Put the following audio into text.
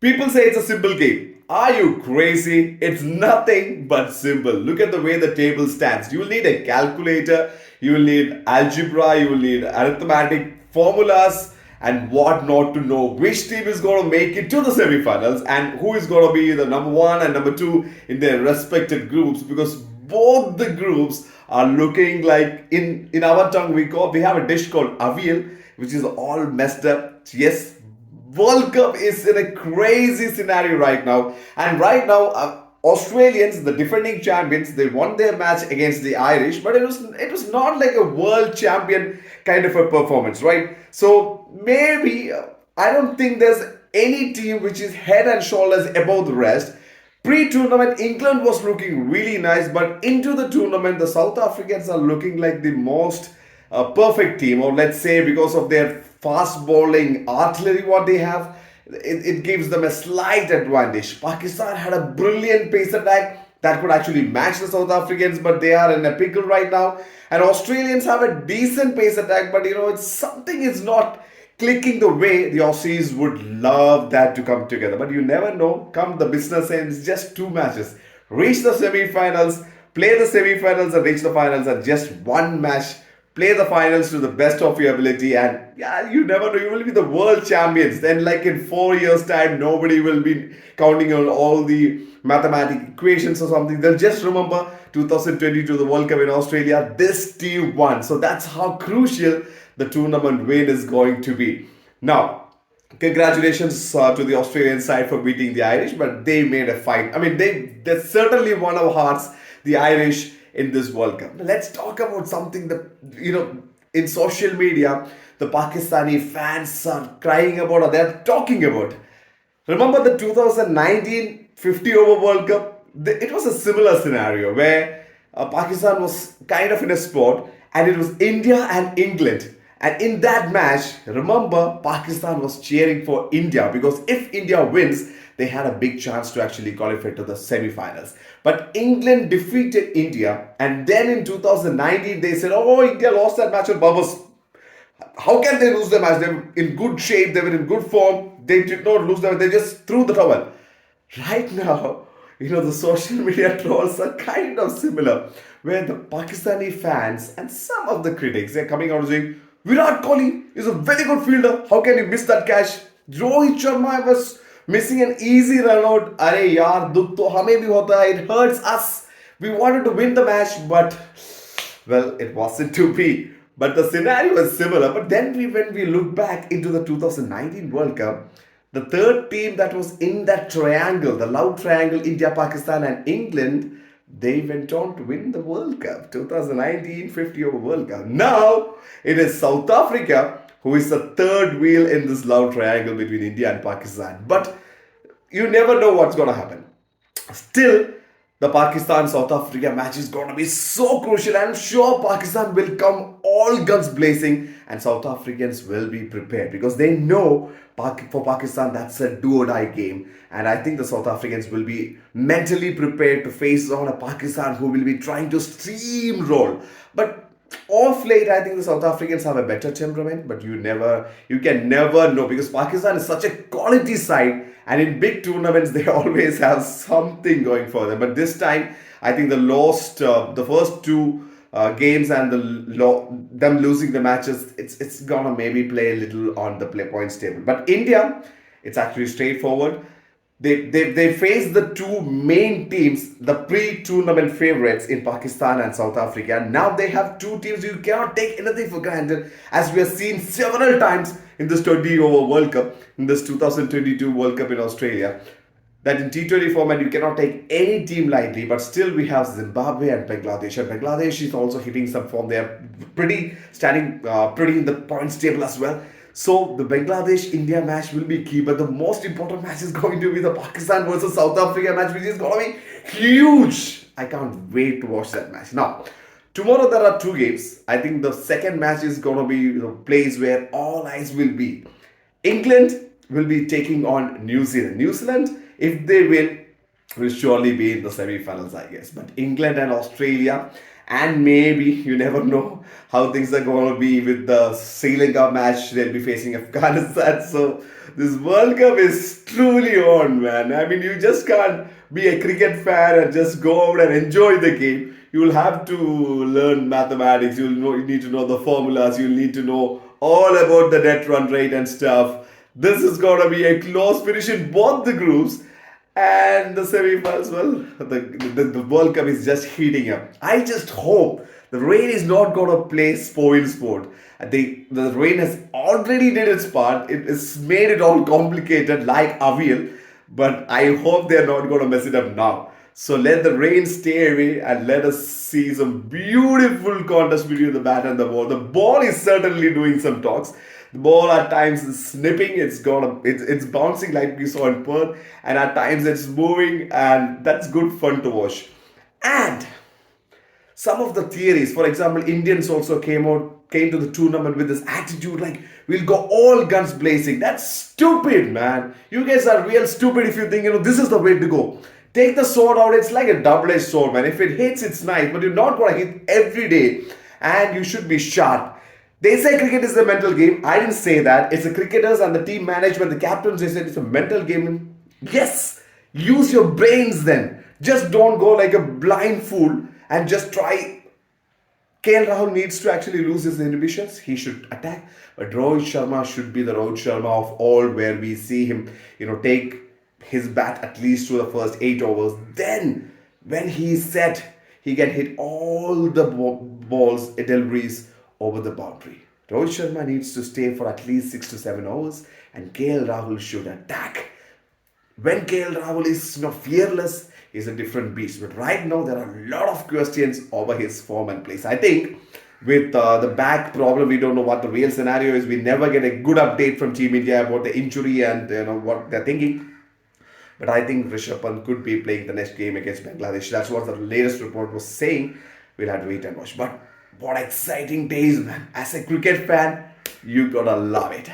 People say it's a simple game. Are you crazy? It's nothing but simple. Look at the way the table stands. You will need a calculator, you will need algebra, you will need arithmetic formulas, and what not to know. Which team is going to make it to the semifinals and who is going to be the number one and number two in their respective groups, because both the groups are looking like in our tongue we have a dish called avial, which is all messed up. Yes, World Cup is in a crazy scenario right now, and right now, Australians, the defending champions, they won their match against the Irish, but it was not like a world champion kind of a performance, right? So maybe I don't think there's any team which is head and shoulders above the rest. Pre-tournament, England was looking really nice, but into the tournament, the South Africans are looking like the most perfect team, or let's say because of their fast bowling artillery, what they have, it gives them a slight advantage. Pakistan had a brilliant pace attack that could actually match the South Africans, but they are in a pickle right now. And Australians have a decent pace attack, but it's something is not clicking the way the Aussies would love that to come together. But you never know. Come the business ends, just two matches. Reach the semi-finals, play the semi-finals and reach the finals, and just one match. Play the finals to the best of your ability, and yeah, you never know. You will be the world champions. Then, like in 4 years' time, nobody will be counting on all the mathematical equations or something. They'll just remember 2022, the World Cup in Australia. This team won. So that's how crucial the tournament win is going to be. Now, congratulations to the Australian side for beating the Irish, but they made a fight. I mean, they certainly won our hearts, the Irish, in this World Cup. Let's talk about something that in social media the Pakistani fans are crying about, or they're talking about. Remember the 2019 50 over World Cup? It was a similar scenario where Pakistan was kind of in a spot, and it was India and England. And in that match, remember, Pakistan was cheering for India because if India wins, they had a big chance to actually qualify to the semi-finals. But England defeated India, and then in 2019 they said, "Oh, India lost that match on purpose. How can they lose the match? They were in good shape, they were in good form. They did not lose them. They just threw the towel." Right now, the social media trolls are kind of similar, where the Pakistani fans and some of the critics, they're coming out saying, "Virat Kohli is a very good fielder. How can he miss that catch? Rohit Sharma was missing an easy run out. Arey yaar, dukh to hame bhi hota hai. It hurts us. We wanted to win the match, but well, it wasn't to be." But the scenario is similar. But then when we look back into the 2019 World Cup, the third team that was in that triangle, the love triangle, India, Pakistan, and England, they went on to win the World Cup, 2019 50 over World Cup. Now it is South Africa who is the third wheel in this love triangle between India and Pakistan. But you never know what's going to happen. Still, the Pakistan South Africa match is going to be so crucial. I'm sure Pakistan will come all guns blazing, and South Africans will be prepared because they know for Pakistan that's a do or die game. And I think the South Africans will be mentally prepared to face on a Pakistan who will be trying to steamroll. But off late, I think the South Africans have a better temperament, but you can never know because Pakistan is such a quality side, and in big tournaments they always have something going for them. But this time, I think the first two games and them losing the matches, it's gonna maybe play a little on the play points table. But India, it's actually straightforward. They face the two main teams, the pre-tournament favorites in Pakistan and South Africa. And now they have two teams. You cannot take anything for granted, as we have seen several times in this 20 over World Cup, in this 2022 World Cup in Australia. That in T20 format, you cannot take any team lightly, but still we have Zimbabwe and Bangladesh. And Bangladesh is also hitting some form. They are standing pretty in the points table as well. So the Bangladesh-India match will be key, but the most important match is going to be the Pakistan versus South Africa match, which is going to be huge. I can't wait to watch that match. Now, tomorrow there are two games. I think the second match is going to be the place where all eyes will be. England will be taking on New Zealand. New Zealand, if they win, will surely be in the semi-finals, I guess. But England and Australia, And maybe you never know how things are going to be with the Sri Lanka match. They'll be facing Afghanistan. So this World Cup is truly on, man. I mean, you just can't be a cricket fan and just go out and enjoy the game. You will have to learn mathematics. You need to know the formulas. You'll need to know all about the net run rate and stuff. This is gonna be a close finish in both the groups. And the semi-finals, well, the World Cup is just heating up. I just hope the rain is not going to play spoil sport. The rain has already did its part. It has made it all complicated like Aviel. But I hope they're not going to mess it up now. So let the rain stay away and let us see some beautiful contest between the bat and the ball. The ball is certainly doing some talks. The ball at times is snipping, it's bouncing like we saw in Perth, and at times it's moving, and that's good fun to watch. And some of the theories, for example, Indians also came to the tournament with this attitude like we'll go all guns blazing. That's stupid, man. You guys are real stupid if you think this is the way to go. Take the sword out. It's like a double-edged sword, man. If it hits, it's nice, but you're not gonna hit every day, and you should be sharp. They say cricket is a mental game. I didn't say that. It's the cricketers and the team management, the captains, they said it's a mental game. Yes, use your brains then. Just don't go like a blind fool and just try. KL Rahul needs to actually lose his inhibitions. He should attack. But Rohit Sharma should be the Rohit Sharma of all, where we see him, take his bat at least to the first 8 overs. Then, when he's set, he can hit all the balls, deliveries over the boundary. Rohit Sharma needs to stay for at least 6 to 7 overs, and KL Rahul should attack. When KL Rahul is fearless, he's a different beast. But right now, there are a lot of questions over his form and place. I think with the back problem, we don't know what the real scenario is. We never get a good update from Team India about the injury and what they're thinking. But I think Rishabh Pant could be playing the next game against Bangladesh. That's what the latest report was saying. We'll have to wait and watch. But what exciting days, man. As a cricket fan, you gotta love it.